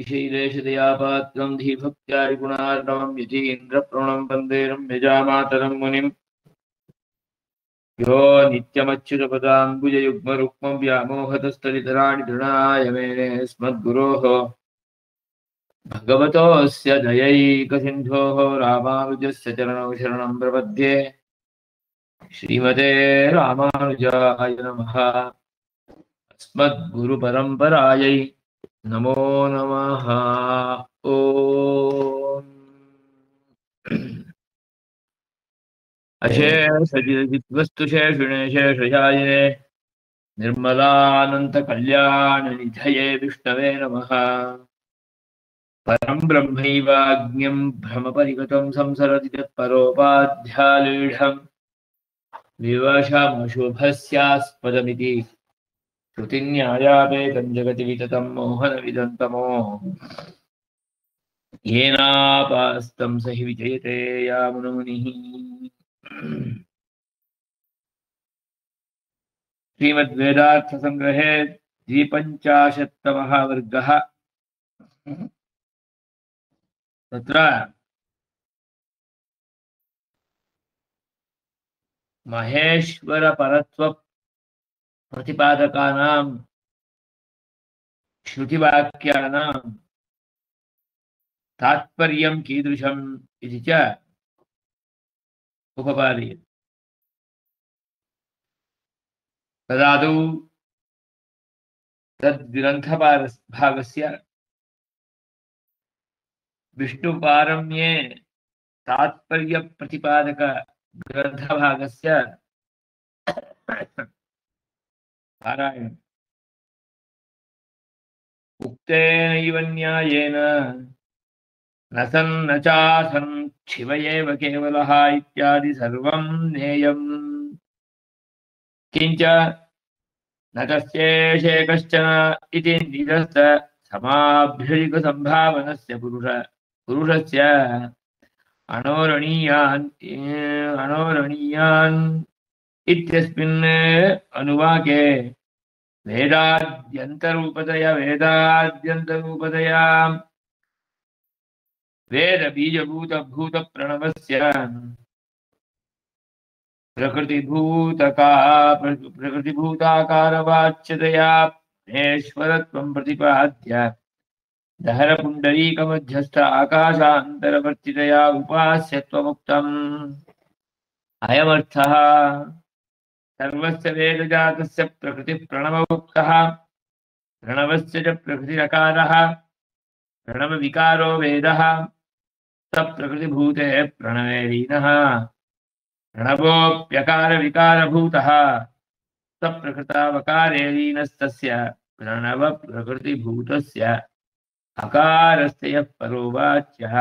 शीलेशदयापात्रं धीभक्त्यादिगुणार्णवं यतीन्द्रप्रणं वन्दे रम्यजामातरं मुनिम् यो नित्यमच्युतपदाम्बुजयुग्मरुक्मं व्यामोहतस्तदितराणि तृणाय मेने अस्मद्गुरोः भगवतोऽस्य दयैकसिन्धोः रामानुजस्य चरणौ शरणं प्रपद्ये श्रीमते रामानुजाय नमः। अस्मद्गुरुपरम्परायै नमो नमः। ओम अशेषजिद्वस्तुशेषिणे शेषशायिने निर्मलानन्तकल्याणनिधये विष्णवे नमः। परं ब्रह्मैवाज्ञं भ्रमपरिगतं संसरति तत्परोपाध्यालीढम् विवशमशुभस्यास्पदमिति श्रुतिन्यायापेतं जगति विततं मोहनविदं तमो येनापास्तं स हि विजयते यामुनमुनिः। श्रीमद्वेदार्थसंग्रहे द्विपञ्चाशत्तमः वर्गः। तत्र महेश्वरपरत्वप्रतिपादकानां श्रुतिवाक्यानां तात्पर्यं कीदृशम् इति च उपपादयति। तदादौ तद्ग्रन्थभागस्य विष्णुपारम्ये तात्पर्यप्रतिपादक ग्रन्थभागस्य पारायणम्। उक्तेनैव न्यायेन न सन्न चासन् शिव एव केवलः इत्यादि सर्वं ज्ञेयम्। किञ्च न तस्येषे कश्चन इति निरस्त समाभ्यधिकसम्भावनस्य पुरुषस्य अनोरणीयान् इत्यस्मिन् अनुवाके वेदाद्यन्तरूपतया वेदबीजभूतभूतप्रणवस्य प्रकृतिभूताकारवाच्यतया महेश्वरत्वं प्रतिपाद्य दहरपुण्डरीकमध्यस्थ आकाशान्तरवर्तितया उपास्यत्वमुक्तम्। अयमर्थः सर्वस्य वेदजातस्य प्रकृतिः प्रणवोक्तः। प्रणवस्य च प्रकृतिरकारः प्रणवविकारो वेदः। सप्रकृतिभूते प्रणवे लीनः प्रणवोऽप्यकारविकारभूतः। सप्रकृतावकारे लीनस्तस्य प्रणवप्रकृतिभूतस्य अकारस्य यः परो वाच्यः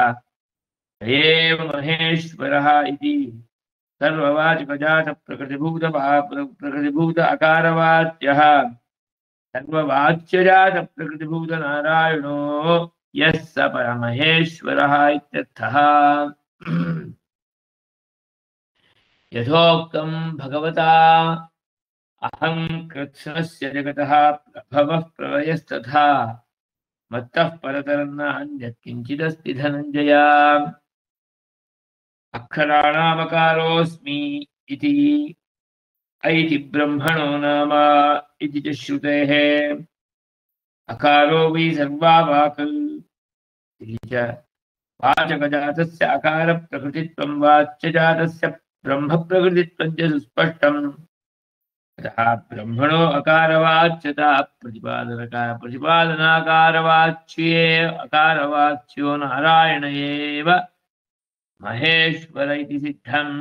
एव महेश्वरः इति सर्ववाचकजात प्रकृतिभूत अकारवाच्यः सर्ववाच्यजात प्रकृतिभूत नारायणो यः स परमहेश्वरः इत्यर्थः। यथोक्तं भगवता अहं कृत्स्नस्य जगतः प्रभवः प्रलयस्तथा मत्तः परतरं नान्यत् किञ्चिदस्ति धनञ्जय। अक्षराणामकारोऽस्मि इति ऐति ब्रह्मणो नाम इति च श्रुतेः अकारो वै सर्वावाक् इति च वाचकजातस्य अकारप्रकृतित्वं वाच्यजातस्य ब्रह्मप्रकृतित्वं च सुस्पष्टम्। अतः ब्रह्मणो अकारवाच्यता प्रतिपादनाकारवाच्ये अकारवाच्यो नारायण एव महेश्वर इति सिद्धम्।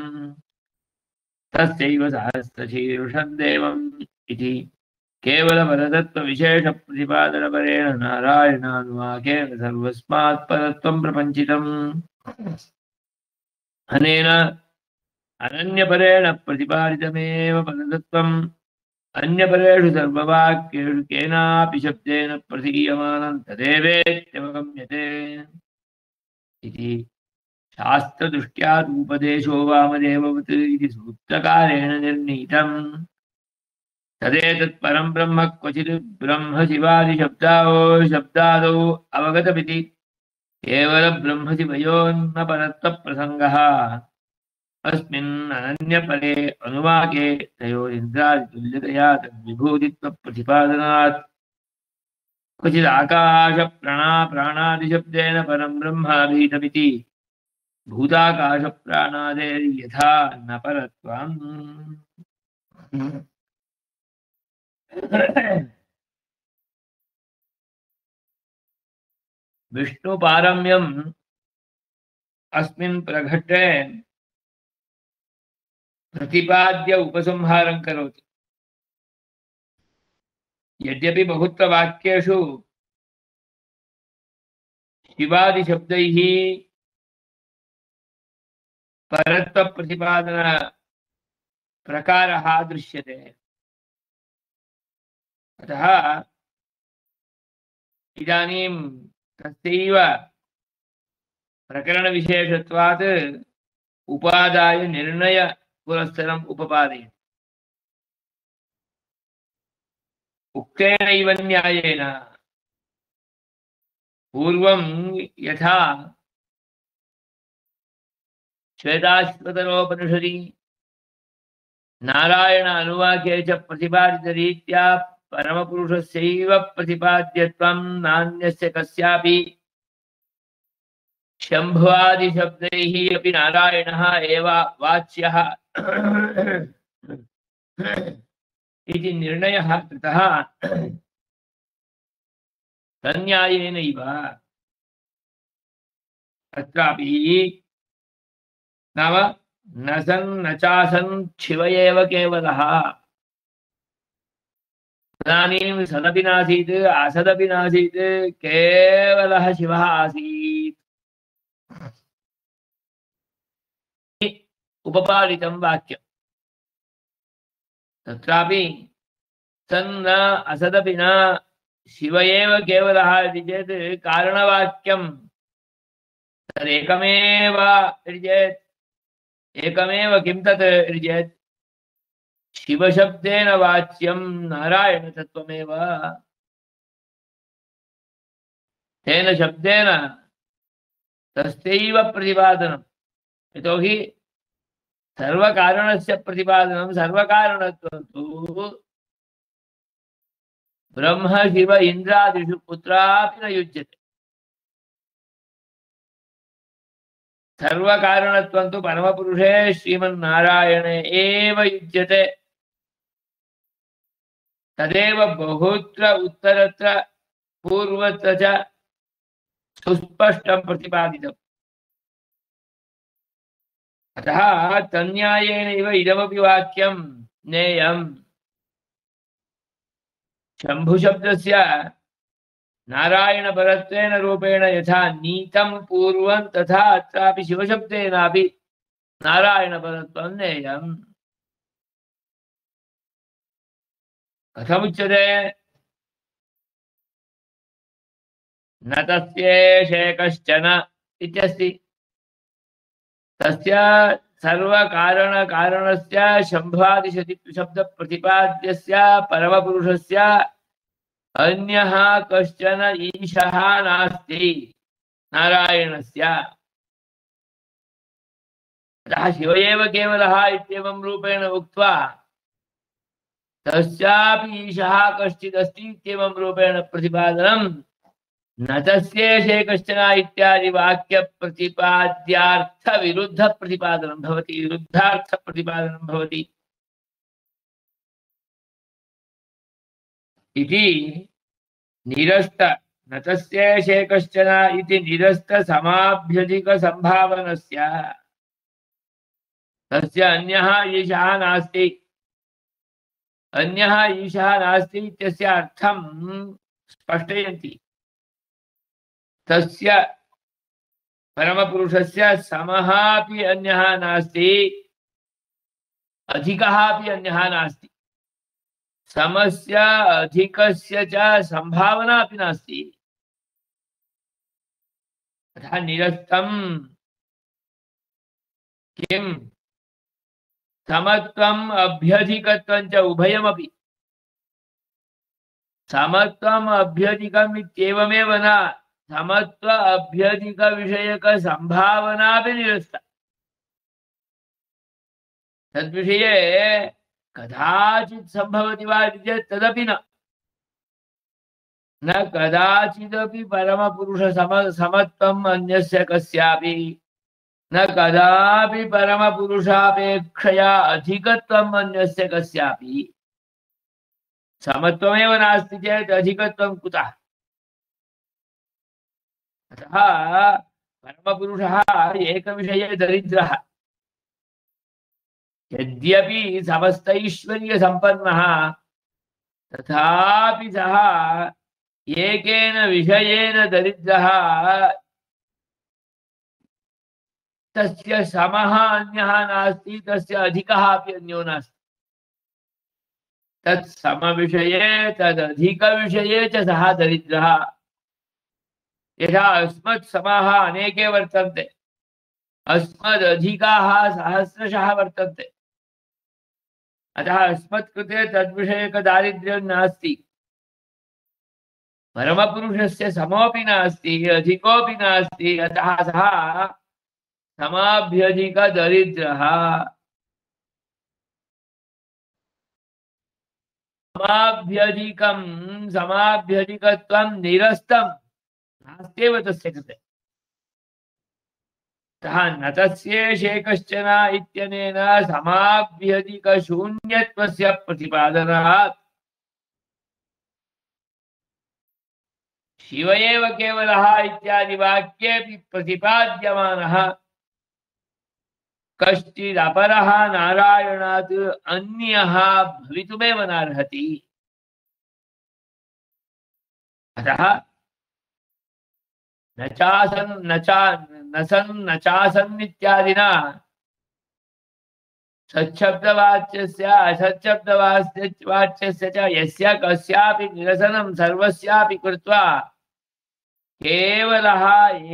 तस्यैव सहस्रशीर्षं देवम् इति केवलपरतत्त्वविशेषप्रतिपादनपरेण नारायणानुवाकेन सर्वस्मात् परत्वं प्रपञ्चितम्। अनेन अनन्यपरेण प्रतिपादितमेव पदतत्त्वम् अन्यपरेषु सर्ववाक्येषु केनापि शब्देन प्रतीयमानं तदेवेत्यवगम्यते इति शास्त्रदृष्ट्या उपदेशो वामदेववत् इति सूत्रकारेण निर्णीतम् तदेतत् परं ब्रह्म क्वचित् ब्रह्म शिवादिशब्दावो शब्दादौ अवगतमिति केवल ब्रह्मशिवयोन्न परत्वप्रसङ्गः अस्मिन् अनन्यपरे अनुवाके तयोरिन्द्रादितुल्यतया तद्विभूतित्वप्रतिपादनात् क्वचित् आकाशप्राणादिशब्देन परं ब्रह्माभीतमिति भूताकाशप्राणादेर्यथा न परत्वम् विष्णुपारम्यम् अस्मिन् प्रघट्टे प्रतिपाद्य उपसंहारं करोति। यद्यपि बहुत्र वाक्येषु शिवादिशब्दैः परत्वप्रतिपादन प्रकारः दृश्यते, अतः इदानीं तस्यैव प्रकरणविशेषत्वात् उपादाय निर्णय पुरस्सरम् उपपादयति। उक्तेनैव न्यायेन पूर्वं यथा श्वेताश्वतरोपनिषदि नारायण अनुवाके च प्रतिपादितरीत्या परमपुरुषस्यैव प्रतिपाद्यत्वं नान्यस्य कस्यापि शम्भुवादिशब्दैः अपि नारायणः एव वाच्यः इति निर्णयः कृतः तन्न्यायेनैव अत्रापि नाम न सन् न चासन् शिव एव केवलः। तदानीं सदपि नासीत् असदपि नासीत्, केवलः शिवः आसीत् उपपादितं वाक्यम्। तत्रापि सन् असदपि न शिव एव केवलः इति चेत् कारणवाक्यं तदेकमेव इति चेत् एकमेव किं तत् इति चेत् शिवशब्देन वाच्यं नारायणतत्त्वमेव। तेन शब्देन तस्यैव प्रतिपादनं, यतोहि सर्वकारणस्य प्रतिपादनं सर्वकारणत्वं तु ब्रह्म शिव इन्द्रादिषु कुत्रापि न युज्यते। सर्वकारणत्वं तु परमपुरुषे श्रीमन्नारायणे एव युज्यते। तदेव बहुत्र उत्तरत्र पूर्वत्र च सुस्पष्टं प्रतिपादितम्। अतः तन्न्यायेनैव इदमपि वाक्यं ज्ञेयम्। शम्भुशब्दस्य नारायणपरत्वेन रूपेण यथा नीतं पूर्वं तथा अत्रापि शिवशब्देनापि नारायणपरत्वं ज्ञेयम्। कथमुच्यते? न तस्येषे कश्चन इत्यस्ति। तस्य सर्वकारणकारणस्य शम्भादिशब्दप्रतिपाद्यस्य परमपुरुषस्य अन्यः कश्चन ईशः नास्ति नारायणस्य। अतः शिव एव केवलः इत्येवं रूपेण उक्त्वा तस्यापि ईशः कश्चिदस्ति इत्येवं रूपेण प्रतिपादनं न तस्येषे कश्चन इत्यादि वाक्यप्रतिपाद्यार्थविरुद्धप्रतिपादनं भवति, विरुद्धार्थप्रतिपादनं भवति इति निरस्त न तस्येषे कश्चन इति निरस्तसमाभ्यधिकसम्भावनस्य तस्य अन्यः ईशः नास्ति, अन्यः ईशः नास्ति इत्यस्य अर्थं स्पष्टयन्ति। तस्य परमपुरुषस्य समः अपि अन्यः नास्ति, अधिकः अपि अन्यः नास्ति। समस्य अधिकस्य च संभावना अपि नास्ति। अतः निरस्तं किं समत्वम् अभ्यधिकत्वं च उभयमपि। समत्वम् अभ्यधिकम् इत्येवमेव न, समत्व अभ्यधिक विषयक संभावना भी निरस्ता। तद्विषये कदाचित् संभवति वा चेत् तदपि न कदाचिदपि परमपुरुष समत्वम् अन्यस्य कस्यापि, न कदापि परमपुरुषापेक्षया अधिकत्वम् अन्यस्य कस्यापि। समत्वमेव नास्ति चेत् अधिकत्वं कुतः? अतः परमपुरुषः एकविषये दरिद्रः, यद्यपि समस्तैश्वर्यसम्पन्नः तथापि सः एकेन विषयेन दरिद्रः, तस्य समः अन्यः नास्ति, तस्य अधिकः अपि अन्यो नास्ति। तत् समविषये तदधिकविषये च सः दरिद्रः। यथा अस्मत् समाः अनेके वर्तन्ते, अस्मदधिकाः सहस्रशः वर्तन्ते, अतः अस्मत्कृते तद्विषयकदारिद्र्यं नास्ति। परमपुरुषस्य समोऽपि नास्ति, अधिकोऽपि नास्ति, अतः सः समाभ्यधिकदरिद्रः। समाभ्यधिकत्वं निरस्तं नास्त्येव तस्य कृते। अतः न तस्येषे कश्चन इत्यनेन समाभ्यधिकशून्यत्वस्य प्रतिपादनात् शिव एव केवलः इत्यादि वाक्येऽपि प्रतिपाद्यमानः कश्चिदपरः नारायणात् अन्यः भवितुमेव नार्हति। अतः न चासन् इत्यादिना सच्छब्दवाच्यस्य असच्छब्दवाच्यस्य च यस्य कस्यापि निरसनं सर्वस्यापि कृत्वा केवलः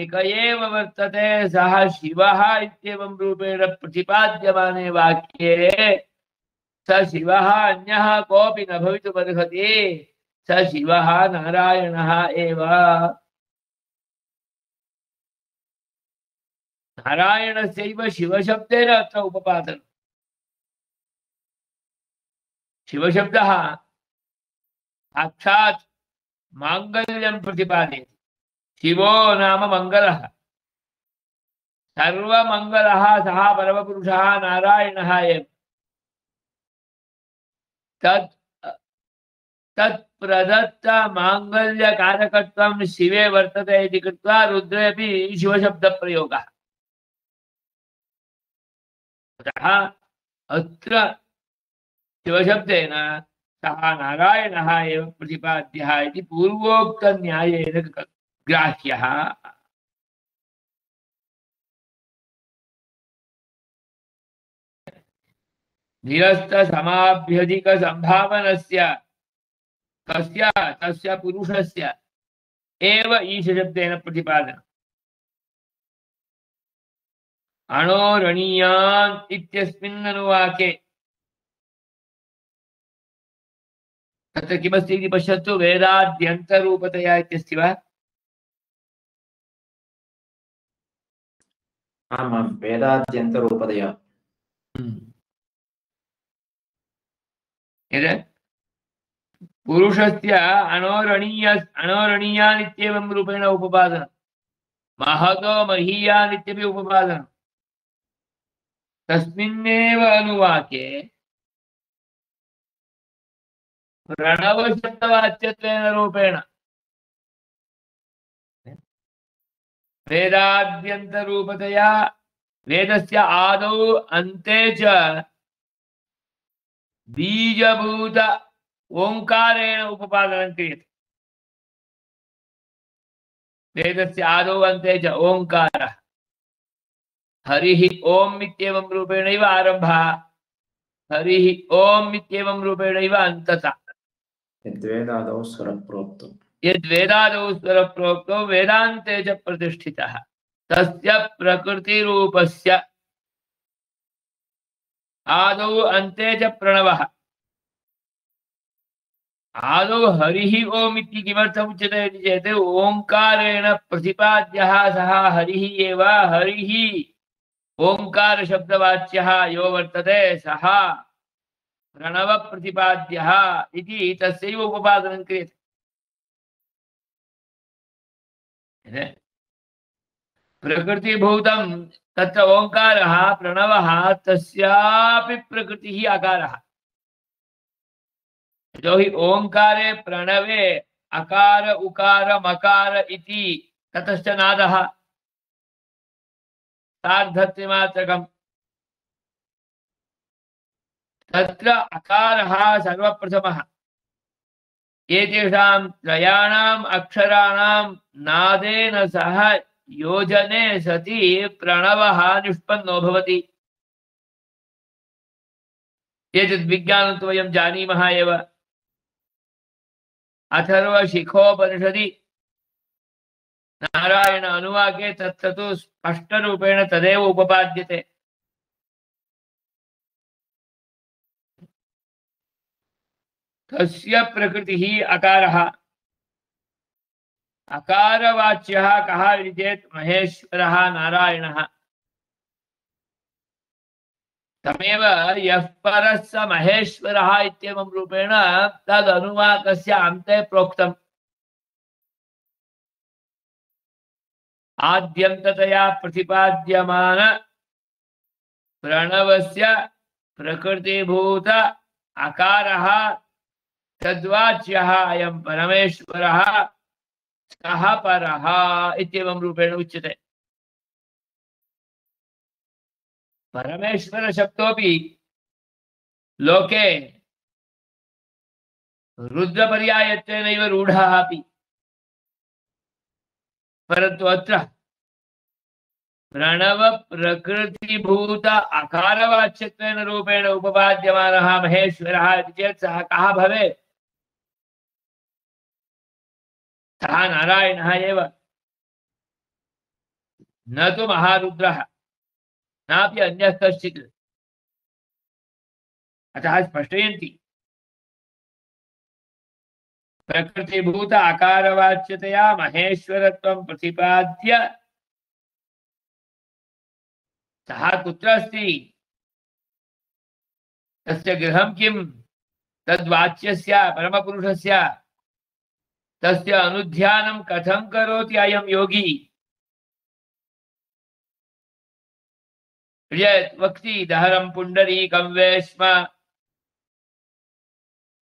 एक एव वर्तते, सः शिवः इत्येवं रूपेण प्रतिपाद्यमाने वाक्ये स शिवः अन्यः कोऽपि न भवितुमर्हति, स शिवः नारायणः एव। नारायणस्यैव शिवशब्देन अत्र उपपादनं। शिवशब्दः साक्षात् माङ्गल्यं प्रतिपादयति। शिवो नाम मंगलः, सर्वमंगलः सः परमपुरुषः नारायणः एव। तत्प्रदत्त माङ्गल्यकारकत्वं शिवे वर्तते इति कृत्वा रुद्रेऽपि शिवशब्दप्रयोगः। अतः अत्र शिवशब्देन सः नारायणः एव प्रतिपाद्यः इति पूर्वोक्तन्यायेन ग्राह्यः। निरस्त समाभ्यधिक संभावनस्य कस्य तस्य पुरुषस्य एव ईशशब्देन प्रतिपादनम्। अणोरणीयान् इत्यस्मिन् अनुवाके तत्र किमस्ति इति पश्यतु। वेदाद्यन्तरूपतया इत्यस्ति वा? आमां वेदाद्यन्तरूपतया। पुरुषस्य अणोरणीयान् इत्येवं रूपेण उपपादनं, महतो महीयान् इत्यपि उपपादनं। तस्मिन्नेव अनुवाके प्रणवशब्दवाच्यत्वेन रूपेण वेदाद्यन्तरूपतया वेदस्य आदौ अन्ते च बीजभूत ओंकारेण उपपादनं क्रियते। वेदस्य आदौ अन्ते च ओंकारः, हरिः ओम् इत्येवं रूपेणैव आरम्भः, हरिः ओम् इत्येवं रूपेणैव अन्ततः। यद्वेदादौ स्वरप्रोक्तौ वेदान्ते च प्रतिष्ठितः तस्य प्रकृतिरूपस्य आदौ अन्ते च प्रणवः। आदौ हरिः ओम् इति किमर्थम् उच्यते इति चेत् ओङ्कारेण प्रतिपाद्यः सः हरिः एव। हरिः ओङ्कार शब्दवाच्यः यो वर्तते सः प्रणव प्रतिपाद्यः इति तस्यैव उपपादनं क्रियते। प्रकृतिभूतं तत्र ओङ्कारः प्रणवः तस्यापि प्रकृतिः अकारः। यतो हि ओङ्कारे प्रणवे अकार उकार मकार इति ततश्च नादः सार्धत्रिमात्रकम्। तत्र अकारः सर्वप्रथमः। एतेषां त्रयाणाम् अक्षराणां नादेन सह योजने सति प्रणवः निष्पन्नो भवति। एतद् विज्ञानं तु वयं जानीमः एव। अथर्वशिखोपनिषदि नारायण अनुवाके तत्र तु स्पष्टरूपेण तदेव उपपाद्यते। तस्य प्रकृतिः अकारः। अकारवाच्यः कः इति चेत् महेश्वरः नारायणः। तमेव यः परः स महेश्वरः इत्येवं रूपेण तदनुवाकस्य अन्ते प्रोक्तम्। आद्यन्ततया प्रतिपाद्यमान प्रणवस्य प्रकृतिभूत अकारः तद्वाच्यः अयं परमेश्वरः सः परः इत्येवं रूपेण उच्यते। परमेश्वर शब्दोऽपि लोके रुद्रपर्यायत्वेनैव रूढः अपि, परन्तु अत्र प्रणव प्रकृतिभूत अकारवाच्यत्वेन रूपेण उपपाद्यमानः महेश्वरः इति चेत् सः कः भवेत्? सः नारायणः एव, न तु महारुद्रः नापि अन्यः कश्चित्। अतः स्पष्टयन्ति प्रकृतिभूत अकारवाच्यतया महेश्वरत्वं प्रतिपाद्य सः कुत्र अस्ति, तस्य गृहं किं, तद्वाच्यस्य परमपुरुषस्य तस्य अनुध्यानं कथं करोति अयं योगी। वक्ति दहरं पुण्डरीकं वेश्म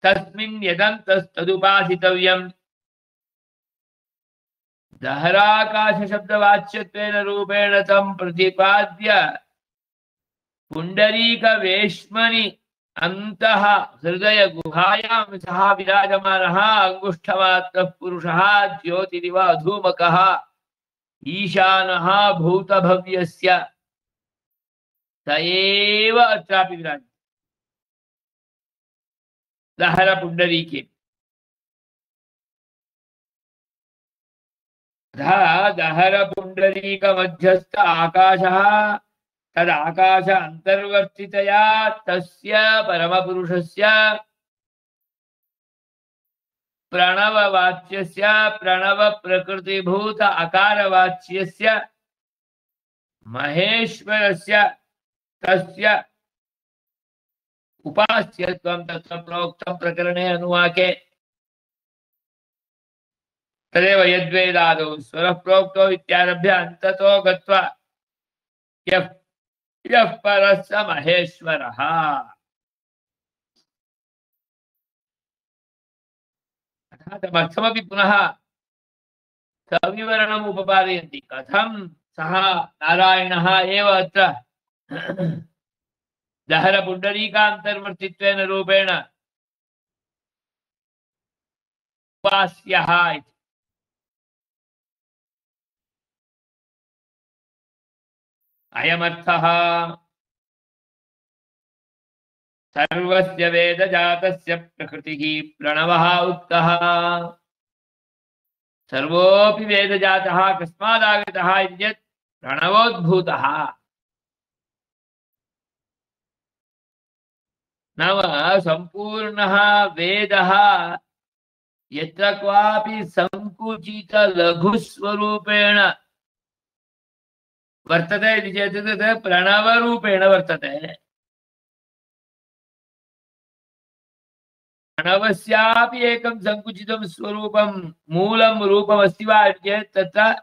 तस्मिन् यदन्तस्तदुपासितव्यम्। दहराकाशशब्दवाच्यत्वेन रूपेण तं प्रतिपाद्य पुण्डरीकवेश्मनि अन्तः हृदय गुहायां सः विराजमानः अंगुष्ठमात्रः पुरुषः ज्योतिरिव अधूमकः ईशानः भूतभव्यस्य स एव अत्रापि विराजते दहर पुण्डरीके। दहर पुण्डरीक मध्यस्थ आकाशः तदाकाश अंतर्वर्तितया तस्य परमपुरुषस्य प्रणववाच्यस्य प्रणव प्रकृतिभूत अकारवाच्यस्य महेश्वरस्य तस्य उपास्यत्वं तत्र प्रोक्तं प्रकरणे अनुवाके। तदेव यद्वेदादौ स्वरः प्रोक्तो इत्यारभ्य अन्ततो गत्वा यः परः स महेश्वरः। तमर्थमपि पुनः सविवरणम् उपपादयन्ति कथं सः नारायणः एव अत्र दहर पुण्डरीकान्तर्वर्तित्वेन रूपेण उपास्यः इति। अयमर्थः सर्वस्य वेदजातस्य प्रकृतिः प्रणवः उक्तः। सर्वोऽपि वेदजातः कस्मादागतः इति चेत् प्रणवोद्भूतः। नाम सम्पूर्णः वेदः यत्र क्वापि संकुचित लघुस्वरूपेण वर्तते इति चेत् तत् प्रणवरूपेण वर्तते। प्रणवस्यापि एकं संकुचितं स्वरूपं मूलं रूपमस्ति वा इति चेत् तत्र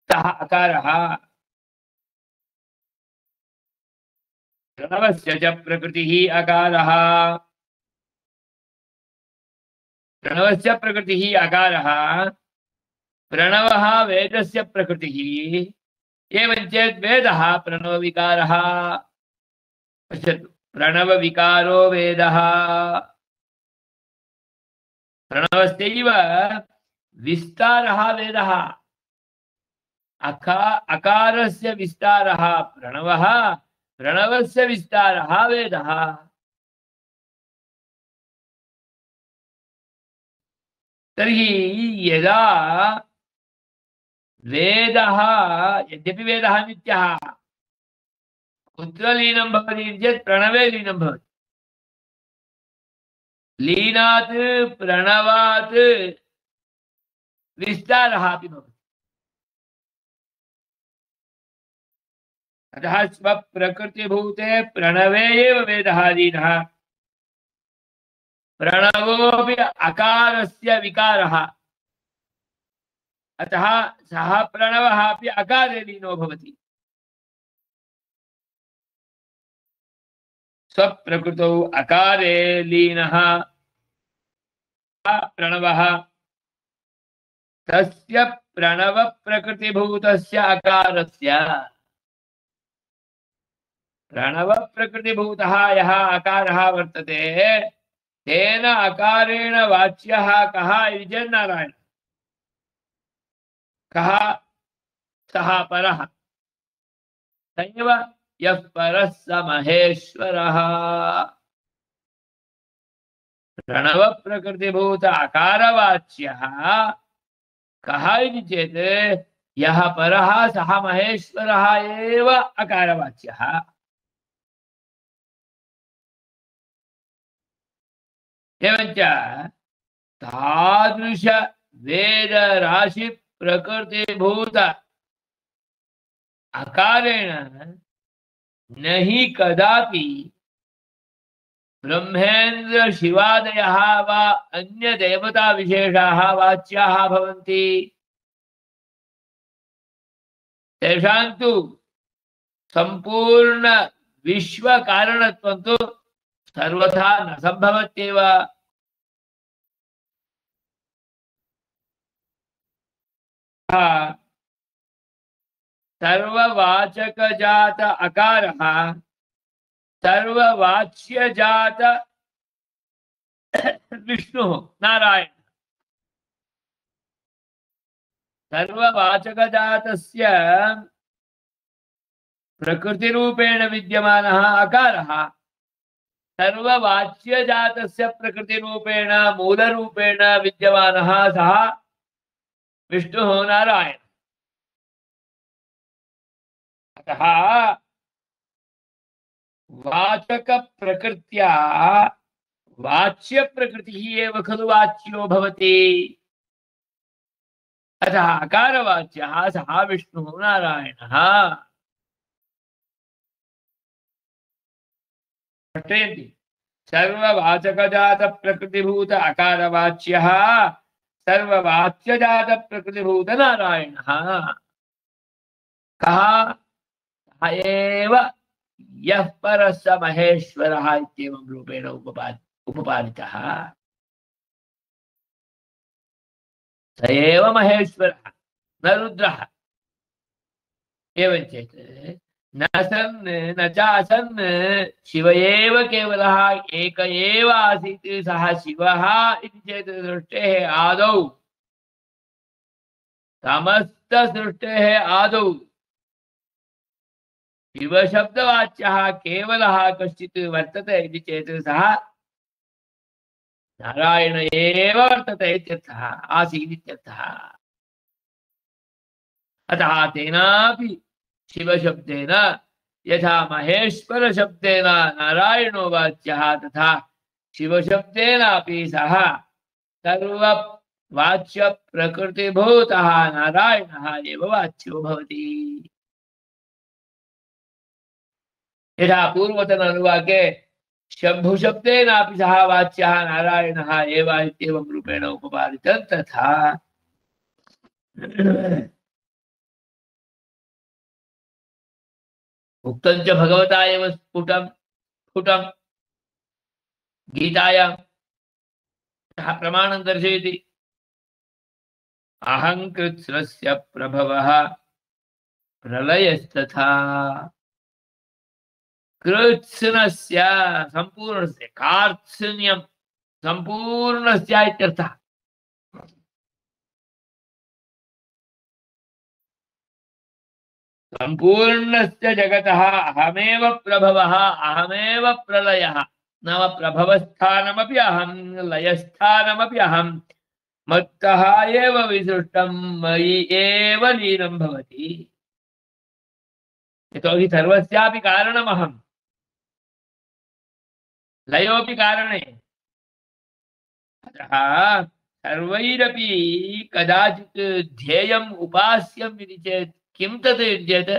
सः अकारः। प्रणवस्य च प्रकृतिः अकारः। प्रणवस्य प्रकृतिः अकारः। प्रणवः वेदस्य प्रकृतिः। एवं चेत् वेदः प्रणवविकारः। पश्यतु, प्रणवविकारो वेदः। प्रणवस्यैव विस्तारः वेदः। अकारस्य विस्तारः प्रणवः, प्रणवस्य विस्तारः वेदः। तर्हि यदा वेदः, यद्यपि वेदः नित्यः, कुत्र लीनं भवति चेत् प्रणवे लीनं भवति। लीनात् प्रणवात् विस्तारः अपि भवति। अतः स्वप्रकृतिभूते प्रणवे एव वेदः लीनः। प्रणवोऽपि अकारस्य विकारः। अतः सः प्रणवः अपि अकारे लीनो भवति। स्वप्रकृतौ अकारे लीनः प्रणवः। तस्य प्रणव प्रकृतिभूतस्य अकारस्य, प्रणव प्रकृतिभूतः यः अकारः वर्तते तेन अकारेण वाच्यः कः इति चेत् नारायणः। कः सः परः। स एव यः परः स महेश्वरः। प्रणव प्रकृतिभूत अकारवाच्यः कः इति चेत् यः परः सः महेश्वरः एव अकारवाच्यः। एवञ्च तादृश वेदराशि प्रकृतिभूत अकारेण न हि कदापि ब्रह्मेन्द्र शिवादयः वा अन्य देवता विशेषाः वाच्याः भवन्ति। तेषां तु संपूर्ण विश्व कारणत्वं तु सर्वथा न संभवत्येव। सर्ववाचकजात अकारः सर्ववाच्यजात विष्णुः नारायण। सर्ववाचकजातस्य प्रकृतिरूपेण विद्यमानः अकारः सर्ववाच्यजातस्य प्रकृतिरूपेण मूलरूपेण विद्यमानः सः विष्णुः नारायण। अतः वाचक प्रकृत्या वाच्य प्रकृतिः एव खलु वाच्यो भवति। अतः अकारवाच्यः सः विष्णुः नारायणः। पठयन्ति सर्ववाचकजात प्रकृतिभूत अकारवाच्यः सर्ववाच्यजात प्रकृतिभूत नारायणः। कः एव यः परः स महेश्वरः इत्येवं रूपेण उपपादितः। स एव महेश्वरः न रुद्रः। एवं चेत् न सन् न चासन् शिव एव केवलः एक एव आसीत् सः शिवः इति चेत् सृष्टेः आदौ समस्त सृष्टेः आदौ शिवशब्दवाच्यः केवलः कश्चित् वर्तते इति चेत् सः नारायण एव वर्तते इत्यर्थः, आसीत् इत्यर्थः। अतः तेनापि शिवशब्देन यथा महेश्वर शब्देन नारायणो वाच्यः तथा शिव शब्देनापि सः सर्ववाच्य प्रकृतिभूतः नारायणः एव वाच्यो भवति। यथा पूर्वतन अनुवाके शंभु शब्देनापि सः वाच्यः नारायणः एव इत्येवं रूपेण उपपादितं तथा उक्तं च भगवता एव स्फुटं स्फुटं गीतायां सः प्रमाणं दर्शयति। अहङ्कृत्स्नस्य प्रभवः प्रलयस्तथा। कृत्स्नस्य सम्पूर्णस्य कार्त्स्न्यं सम्पूर्णस्य इत्यर्थः। सम्पूर्णस्य जगतः अहमेव प्रभवः अहमेव प्रलयः। नाम प्रभवस्थानमपि अहं लयस्थानमपि अहं मत्तः एव विसृष्टं मयि एव लीनं भवति। यतोहि सर्वस्यापि कारणमहं लयोऽपि कारणे। अतः सर्वैरपि कदाचित् ध्येयम् उपास्यम् इति चेत् किं तत् इति चेत्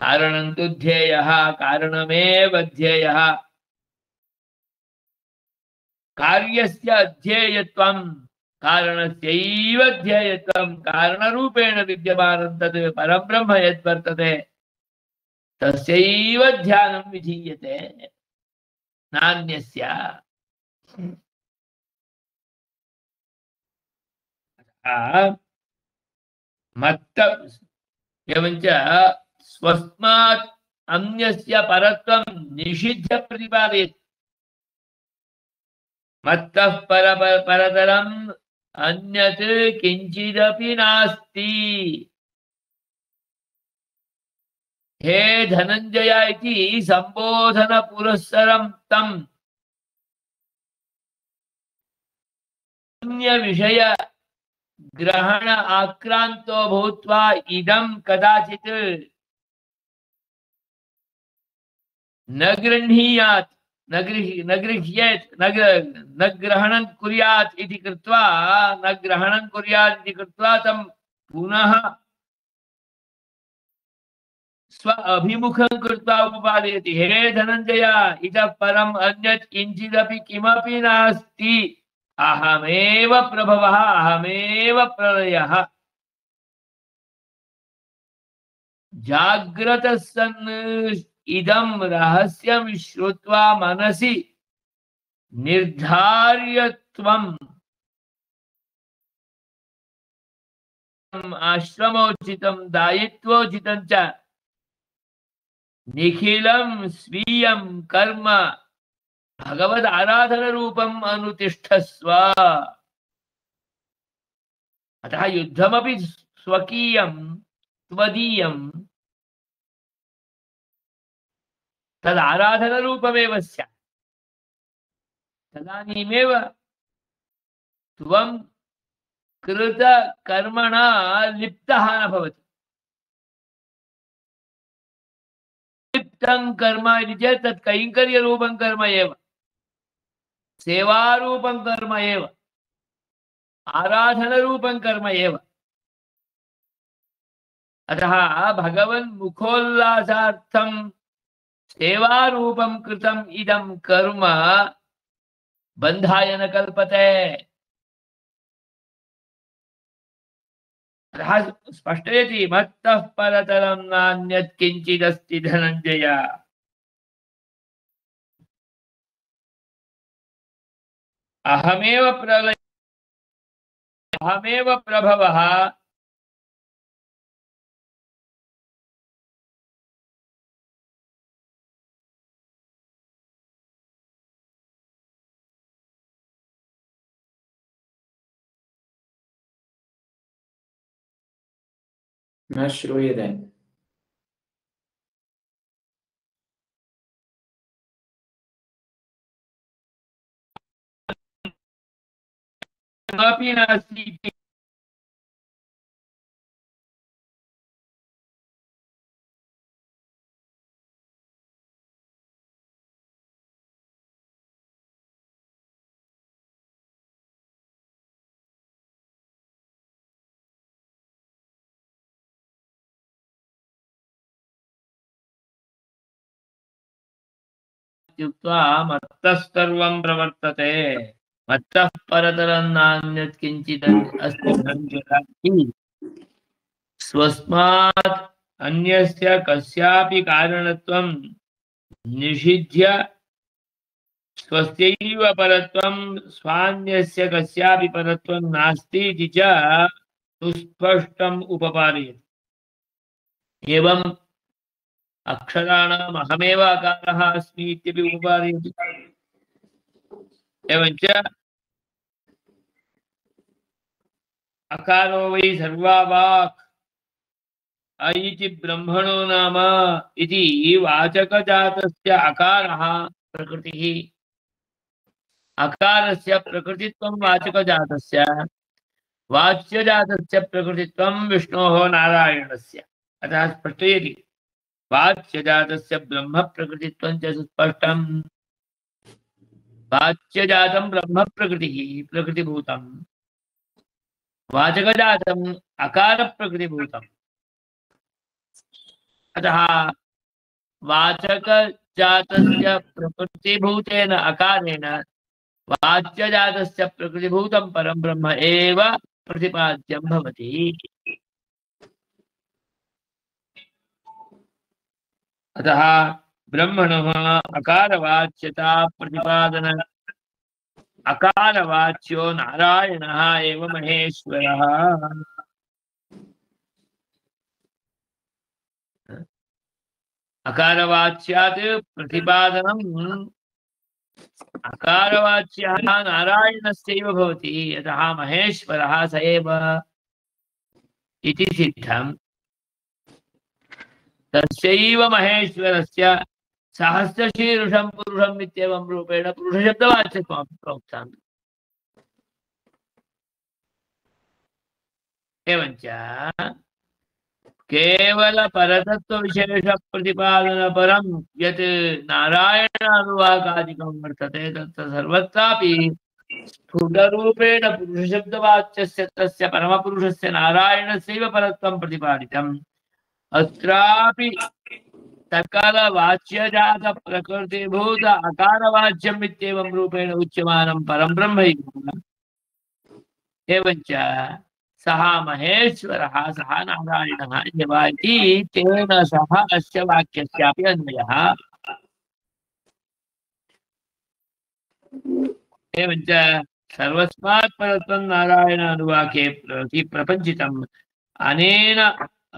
कारणं तु ध्येयः कारणमेव ध्येयः। कार्यस्य अध्येयत्वं कारणस्यैव ध्येयत्वं कारणरूपेण विद्यमानं तत् परब्रह्म यद्वर्तते तस्यैव ध्यानं विधीयते नान्यस्य। मत्त एवञ्च स्वस्मात् अन्यस्य परत्वं निषिध्य प्रतिपादयति। मत्तः परतरम् अन्यत् किंचिदपि नास्ति। हे धनंजय इति संबोधन पुरस्सरं तम् अन्य विषय ग्रहण आक्रांतो भूत्वा इदं कदाचित् न गृह्णीयात् न गृह्येत् न ग्रहणं कुर्यात् इति कृत्वा न ग्रहणं कुर्यात् इति कृत्वा तं पुनः स्व अभिमुखं कृत्वा उपपादयति। हे धनंजय इतः परम् अन्यत् किंचिदपि किमपि नास्ति अहमेव प्रभवः अहमेव प्रलयः। जाग्रतः सन् इदं रहस्यं श्रुत्वा मनसि निर्धार्यत्वम् आश्रमोचितं दायित्वोचितं च निखिलं स्वीयं कर्म भगवद आराधन रूपम अनुतिष्ठस्व। अतः युद्धमपि स्वकीयं त्वदीयं तद आराधन रूपमेव स्यात्। तदानीमेव त्वं कृत कर्मणा लिप्तः न भवति। लिप्तं कर्म इति चेत् तत् कैङ्कर्यरूपं कर्म एव सेवारूपं कर्म एव आराधनरूपं कर्म एव। अतः भगवन् मुखोल्लासार्थं सेवारूपं कृतम् इदं कर्म बन्धाय न कल्पते। अतः स्पष्टयति मत्तः परतरं नान्यत् किञ्चिदस्ति धनञ्जय। अहमेव प्रलय अहमेव प्रभवः न श्रूयते। किमपि नास्ति इति इत्युक्त्वा मत्तः सर्वं प्रवर्तते मत्तः परतरं नान्यत् किञ्चित् अस्ति धनञ्जय स्वस्मात् अन्यस्य कस्यापि कारणत्वं निषिध्य स्वस्यैव परत्वं स्वान्यस्य कस्यापि परत्वं नास्ति इति च सुस्पष्टम् उपपादयति। एवं अक्षराणाम् अहमेव अकारः अस्मि इत्यपि उपपादयति। एवञ्च अकारो वै सर्वा वाक् ऐति ब्रह्मणो नाम इति वाचकजातस्य अकारः प्रकृतिः अकारस्य प्रकृतित्वं वाचकजातस्य वाच्यजातस्य प्रकृतित्वं विष्णोः नारायणस्य। अतः स्पष्टयति वाच्यजातस्य ब्रह्म प्रकृतित्वं च सुस्पष्टम्। वाच्यजातं ब्रह्म प्रकृतिः प्रकृतिभूतं वाचकजातम् अकार प्रकृतिभूतम्। अतः वाचकजातस्य प्रकृतिभूतेन अकारेण वाच्यजातस्य प्रकृतिभूतं परं ब्रह्म एव प्रतिपाद्यं भवति। अतः ब्रह्मणः अकारवाच्यता प्रतिपादन अकारवाच्यो नारायणः एव महेश्वरः। अकारवाच्यात् प्रतिपादनम् अकारवाच्यः नारायणस्यैव भवति। अतः महेश्वरः स एव इति सिद्धम्। तस्यैव महेश्वरस्य सहस्रशीर्षं पुरुषम् इत्येवं रूपेण पुरुषशब्दवाच्यत्वमपि प्रोक्तम्। एवञ्च केवल परतत्व विशेष प्रतिपादन परं यत् नारायणानुवाकादिकं वर्तते तत् सर्वत्रापि स्फुटरूपेण पुरुषशब्दवाच्यस्य तस्य परमपुरुषस्य नारायणस्यैव परत्वं प्रतिपादितम्। अत्रापि सकलवाच्यजात प्रकृतिभूत अकारवाच्यम् इत्येवं रूपेण उच्यमानं परं ब्रह्मैव। एवञ्च सः महेश्वरः सः नारायणः एव इति तेन सह अस्य वाक्यस्यापि अन्वयः। एवञ्च सर्वस्मात् परत्वं नारायणानुवाके प्रपञ्चितम् अनेन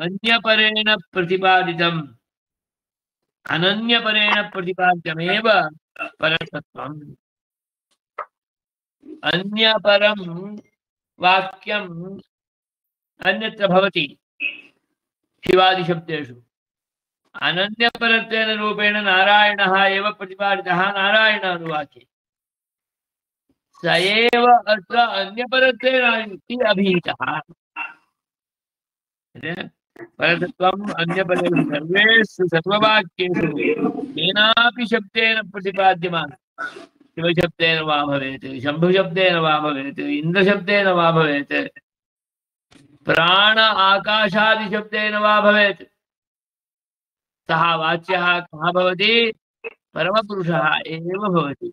अन्यपरेण प्रतिपादितम् अनन्यपरेण प्रतिपाद्यमेव परतत्वम्। अन्यपरं वाक्यम् अन्यत्र भवति शिवादिशब्देषु अनन्यपरत्वेन रूपेण नारायणः एव प्रतिपादितः नारायणानुवाके स एव अत्र अन्यपरत्वेन इति अभिहितः। परतत्वम् अन्यपरेषु सर्वेषु सर्ववाक्येषु केनापि शब्देन प्रतिपाद्यमानः शिवशब्देन वा भवेत् शम्भुशब्देन वा भवेत् इन्द्रशब्देन वा भवेत् प्राण आकाशादिशब्देन वा भवेत् सः वाच्यः कः भवति परमपुरुषः एव भवति।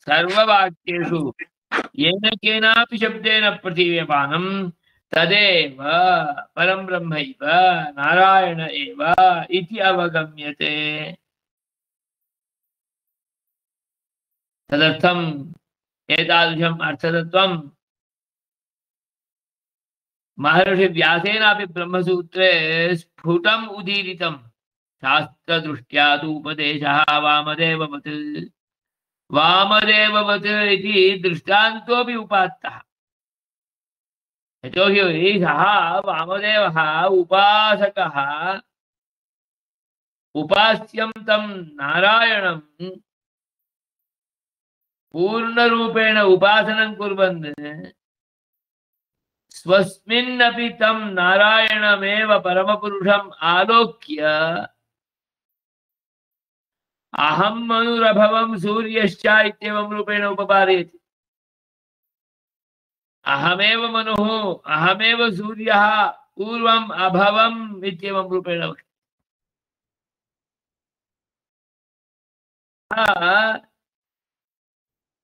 सर्ववाक्येषु येन केनापि शब्देन प्रतीयमानं तदेव परं ब्रह्मैव नारायण एव इति अवगम्यते। तदर्थम् एतादृशम् अर्थतत्त्वं महर्षि व्यासेनापि ब्रह्मसूत्रे स्फुटम् उदीरितं। शास्त्रदृष्ट्या तु उपदेशः वामदेववत् इति दृष्टान्तोऽपि उपात्तः। यतोहि सः वामदेवः उपासकः उपास्यं तं नारायणं पूर्णरूपेण उपासनं कुर्वन् स्वस्मिन्नपि तं नारायणमेव परमपुरुषम् आलोक्य अहं मनुरभवं सूर्यश्च इत्येवं रूपेण उपपादयति। अहमेव मनुः अहमेव सूर्यः पूर्वम् अभवम् इत्येवं रूपेण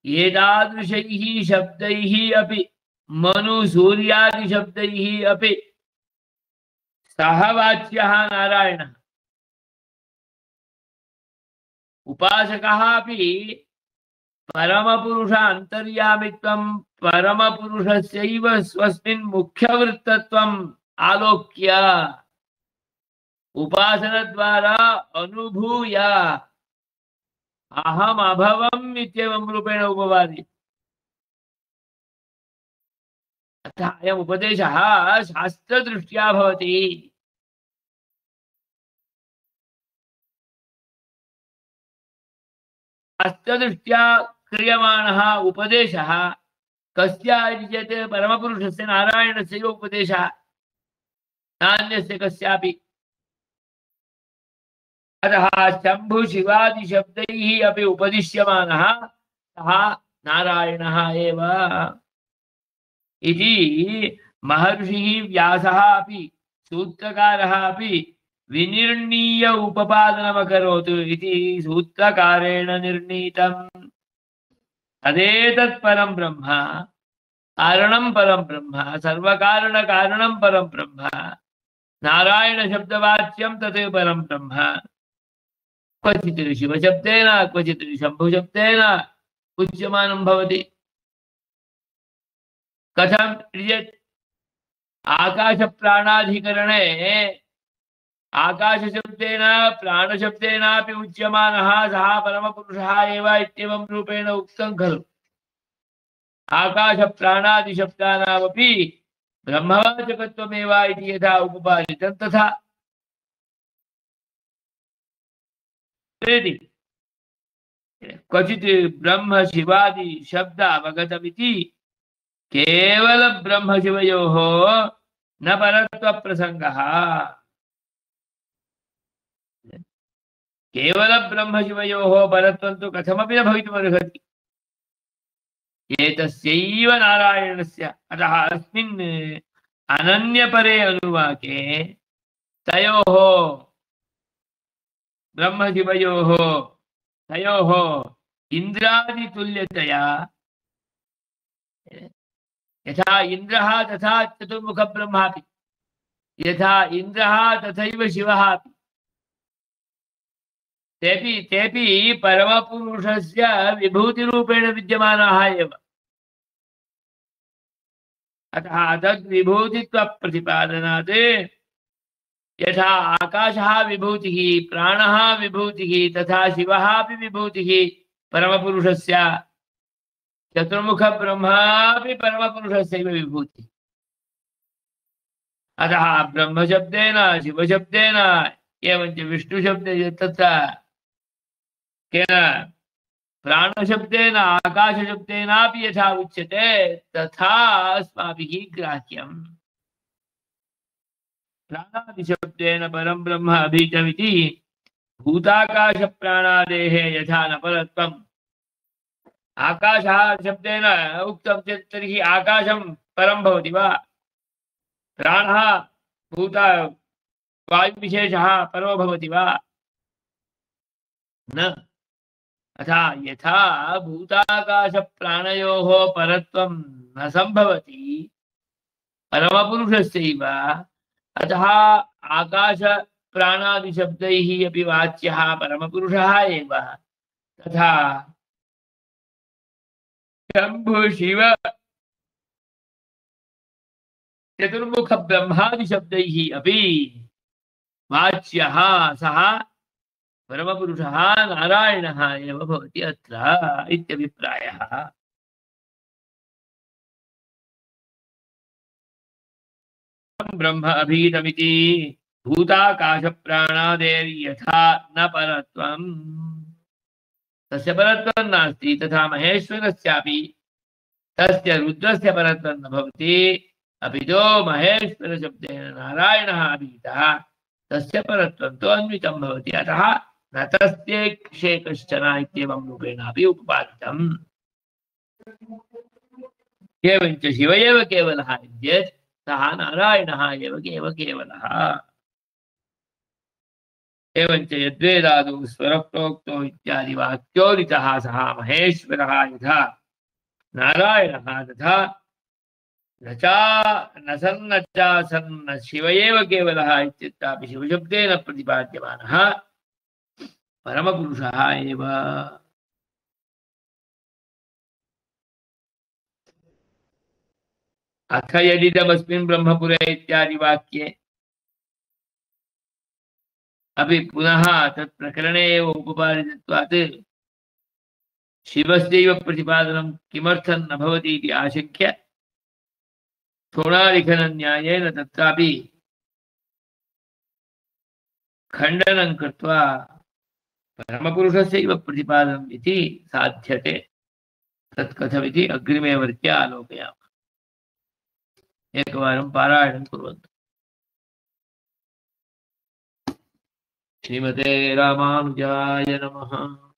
एतादृशैः शब्दैः अपि मनुसूर्यादिशब्दैः अपि सः वाच्यः नारायणः उपासकः अपि परमपुरुष अन्तर्यामित्वं परमपुरुषस्यैव स्वस्मिन् मुख्यवृत्तत्वम् आलोक्य उपासनद्वारा अनुभूय अहम् अभवम् इत्येवं रूपेण उपवादि। अतः अयम् उपदेशः शास्त्रदृष्ट्या भवति। शास्त्रदृष्ट्या क्रियमाणः उपदेशः कस्य इति चेत् परमपुरुषस्य नारायणस्यैव उपदेशः, नान्यस्य कस्यापि। अतः शम्भुशिवादिशब्दैः अपि उपदिश्यमानः सः नारायणः एव इति महर्षिः व्यासः अपि सूत्रकारः अपि विनिर्णीय उपपादनमकरोत् इति सूत्रकारेण निर्णीतम्। तदेतत् परं ब्रह्म, कारणं परं ब्रह्म, सर्वकारणकारणं परं ब्रह्म, नारायणशब्दवाच्यं तत् परं ब्रह्म। क्वचित् शिवशब्देन क्वचित् शम्भुशब्देन उच्यमानं भवति। कथं चेत् आकाशप्राणाधिकरणे आकाशशब्देन प्राणशब्देनापि उच्यमानः सः परमपुरुषः एव इत्येवं रूपेण उक्तं खलु। आकाशप्राणादिशब्दानामपि ब्रह्मवाचकत्वमेव इति यथा उपपादितं तथा क्वचित् ब्रह्म शिवादि शब्द अवगतमिति केवल ब्रह्मशिवयोः न परत्वप्रसङ्गः। केवल ब्रह्मशिवयोः परत्वं तु कथमपि न भवितुमर्हति। एतस्यैव नारायणस्य, अतः अस्मिन् अनन्यपरे अनुवाके तयोः ब्रह्मशिवयोः तयोः इन्द्रादितुल्यतया, यथा इन्द्रः तथा चतुर्मुखब्रह्मापि, यथा इन्द्रः तथैव शिवः अपि, तेपि परमपुरुषस्य विभूतिरूपेण विद्यमानाः एव। अतः तद्विभूतित्वप्रतिपादनात् यथा आकाशः विभूतिः, प्राणः विभूतिः, तथा शिवः अपि विभूतिः परमपुरुषस्य, चतुर्मुखब्रह्मापि परमपुरुषस्यैव विभूतिः। अतः ब्रह्मशब्देन शिवशब्देन एवञ्च विष्णुशब्दे तत्र केन प्राणशब्देन आकाशशब्देनापि यथा उच्यते तथा अस्माभिः ग्राह्यम्। प्राणादिशब्देन परं ब्रह्म अभीतमिति भूताकाशप्राणादेः यथा न परत्वम् आकाशः शब्देन उक्तं चेत् तर्हि आकाशं परं भवति वा? प्राणः भूत वायुविशेषः परो भवति वा? न। अथा यथा भूताकाशप्राणयोः परत्वं न सम्भवति परमपुरुषस्यैव, अतः आकाशप्राणादिशब्दैः अपि वाच्यः परमपुरुषः एव। तथा शम्भुशिव चतुर्मुखब्रह्मादिशब्दैः अपि वाच्यः सः परमपुरुषः नारायणः एव भवति अत्र इत्यभिप्रायः। ब्रह्म अभीतमिति भूताकाशप्राणादेर्यथा न परत्वम्, तस्य परत्वं नास्ति, तथा महेश्वरस्यापि तस्य रुद्रस्य परत्वं न भवति, अपि तो महेश्वरशब्देन नारायणः अभीतः तस्य परत्वं तु अन्वितं भवति। अतः न तस्येक्षे कश्चन इत्येवं रूपेणापि उपपादितम्। एवञ्च शिव एव केवलः चेत् सः नारायणः एव केवलः। एवञ्च यद्वेदादौ स्वरः प्रोक्तो इत्यादि वाक्योदितः सः महेश्वरः यथा नारायणः तथा न सन्न चासन्न शिव एव केवलः इत्यत्रापि शिवशब्देन प्रतिपाद्यमानः परमपुरुषः एव। अथ यदिदमस्मिन् ब्रह्मपुरे इत्यादि वाक्ये अपि पुनः तत् प्रकरणे एव उपपादितत्वात् शिवस्यैव प्रतिपादनं किमर्थं न भवति इति आशङ्क्य थोणालिखनन्यायेन तत्रापि खण्डनं कृत्वा परमपुरुषस्यैव प्रतिपादनम् इति साध्यते। तत् कथमिति अग्रिमे वर्गे आलोकयामः। एकवारं पारायणं कुर्वन्तु। श्रीमते रामानुजाय नमः।